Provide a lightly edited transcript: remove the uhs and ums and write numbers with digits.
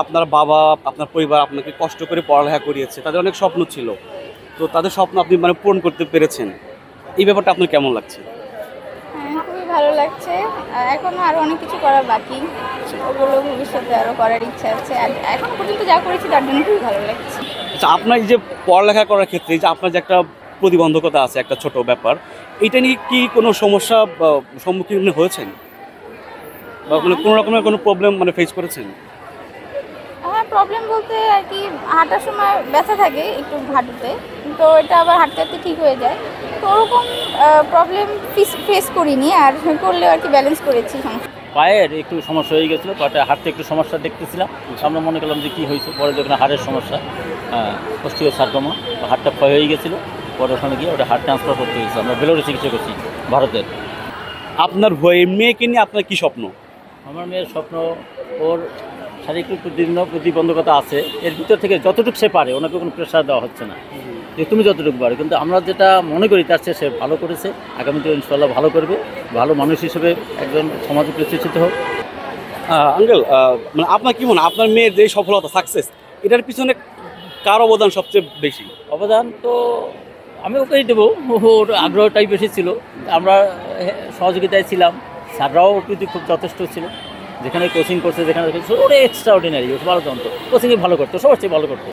আপনার বাবা, আপনার পরিবার আপনাকে কষ্ট করে পড়ালেখা করিয়েছে, তাদের অনেক স্বপ্ন ছিল। তো তাদের স্বপ্ন আপনি মানে পূরণ করতে পেরেছেন। এই ব্যাপারটা আপনার কেমন লাগছে? হ্যাঁ, খুবই ভালো লাগছে। এখনো আরো অনেক কিছু করা বাকি। ওগুলো ভবিষ্যতে আরো করার ইচ্ছা আছে। আর এখন পর্যন্ত যা করেছি তার জন্য খুবই ভালো লাগছে। আচ্ছা, আপনার এই যে পড়ালেখা করার ক্ষেত্রে এই যে আপনার যে একটা প্রতিবন্ধকতা আছে, একটা ছোট ব্যাপার, এটা নিয়ে কি কোনো সমস্যা বা সম্মুখীন হয়েছেন? বা না, মানে কোনো রকমের কোনো প্রবলেম মানে ফেস করেছেন? হ্যাঁ, প্রবলেম বলতে আর কি হাঁটার সময় ব্যথা থাকে একটু হাঁটুতে। তো এটা আবার হাঁটতে হাঁটতে ঠিক হয়ে যায়। তো ওরকম প্রবলেম ফেস করিনি, আর করলেও আর কি ব্যালেন্স করেছি সমস্যা। পায়ের একটু সমস্যা হয়ে গেছিলো, পাটা হাঁটতে একটু সমস্যা দেখতেছিলাম। আমরা মনে করলাম যে কী হয়েছে, পরে যখন হাড়ের সমস্যা, অস্টিও সার্কোমা, হাড়টা ক্ষয় হয়ে গেছিলো। পরে ওখানে গিয়ে ওটা হাড় ট্রান্সফার করতে হয়েছে। আমরা ভেলোরে চিকিৎসা করছি ভারতের। আপনার মেয়েকে নিয়ে আপনার কি স্বপ্ন? আমার মেয়ের স্বপ্ন, ওর শারীরিক প্রতিবন্ধকতা আছে, এর ভিতর থেকে যতটুকু সে পারে, ওনাকে কোনো প্রেশার দেওয়া হচ্ছে না যে তুমি যতটুকু পারো। কিন্তু আমরা যেটা মনে করি তার চেয়ে সে ভালো করেছে, আগামীতে ইনশাল্লাহ ভালো করবে, ভালো মানুষ হিসেবে একজন সমাজে প্রতিষ্ঠিত হোক। আঙ্কেল, মানে আপনার কি মনে হয় আপনার মেয়ের যে সফলতা, সাকসেস, এটার পিছনে কার অবদান সবচেয়ে বেশি? অবদান তো আমি ওকেই দেবো, ওর আগ্রহটাই বেশি ছিল। আমরা সহযোগিতায় ছিলাম, স্যাররাও কিন্তু খুব যথেষ্ট ছিল। যেখানে কোচিং করছে, যেখানে ওরা এক্সট্রা অর্ডিনারি, ভালো জানতো, কোচিংয়ে ভালো করতো, সবার চেয়ে ভালো করতো।